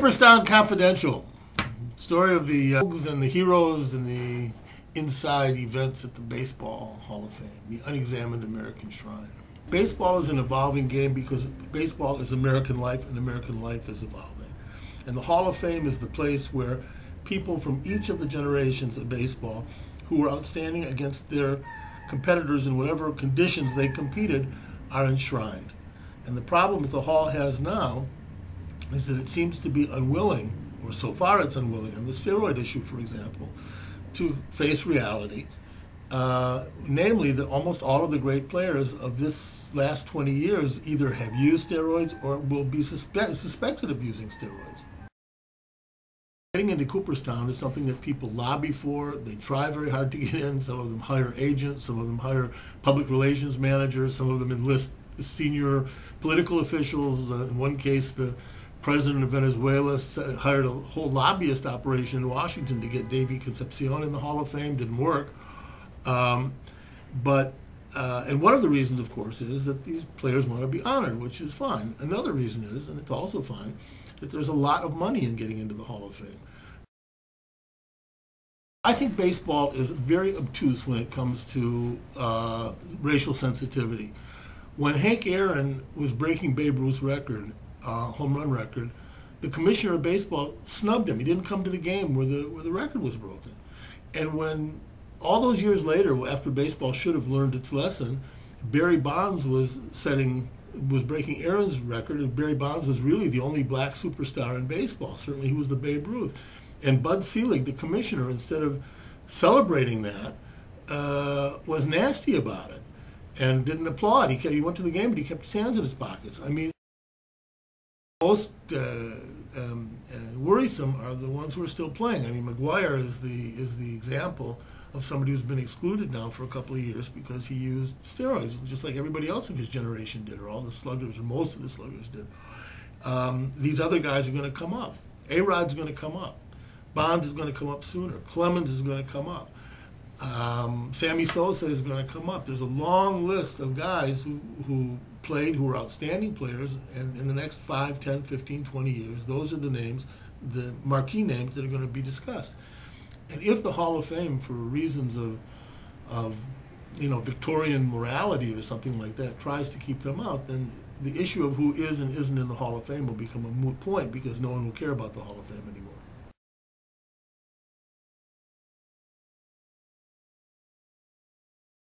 COOPERSTOWN Confidential. Story of the and the heroes and the inside events at the Baseball Hall of Fame, the unexamined American shrine. Baseball is an evolving game because baseball is American life and American life is evolving. And the Hall of Fame is the place where people from each of the generations of baseball who were outstanding against their competitors in whatever conditions they competed are enshrined. And the problem that the Hall has now is that it seems to be unwilling, or so far it's unwilling, on the steroid issue, for example, to face reality, namely that almost all of the great players of this last 20 years either have used steroids or will be suspected of using steroids. Getting into Cooperstown is something that people lobby for. They try very hard to get in. Some of them hire agents, some of them hire public relations managers, some of them enlist senior political officials. In one case, the president of Venezuela hired a whole lobbyist operation in Washington to get Davy Concepcion in the Hall of Fame. Didn't work. And one of the reasons, of course, is that these players want to be honored, which is fine. Another reason is, and it's also fine, that there's a lot of money in getting into the Hall of Fame. I think baseball is very obtuse when it comes to racial sensitivity. When Hank Aaron was breaking Babe Ruth's record, home run record, the commissioner of baseball snubbed him. He didn't come to the game where the record was broken. And when all those years later, after baseball should have learned its lesson, Barry Bonds was breaking Aaron's record, and Barry Bonds was really the only black superstar in baseball. Certainly he was the Babe Ruth. And Bud Selig, the commissioner, instead of celebrating that, was nasty about it and didn't applaud. He went to the game, but he kept his hands in his pockets. I mean, most worrisome are the ones who are still playing. I mean, McGuire is the example of somebody who's been excluded now for a couple of years because he used steroids, just like everybody else of his generation did, or all the sluggers, or most of the sluggers did. These other guys are going to come up. A-Rod's going to come up. Bonds is going to come up sooner. Clemens is going to come up. Sammy Sosa is going to come up. There's a long list of guys who played, who were outstanding players, and in the next 5, 10, 15, 20 years, those are the names, the marquee names that are going to be discussed. And if the Hall of Fame, for reasons of Victorian morality or something like that, tries to keep them out, then the issue of who is and isn't in the Hall of Fame will become a moot point because no one will care about the Hall of Fame anymore.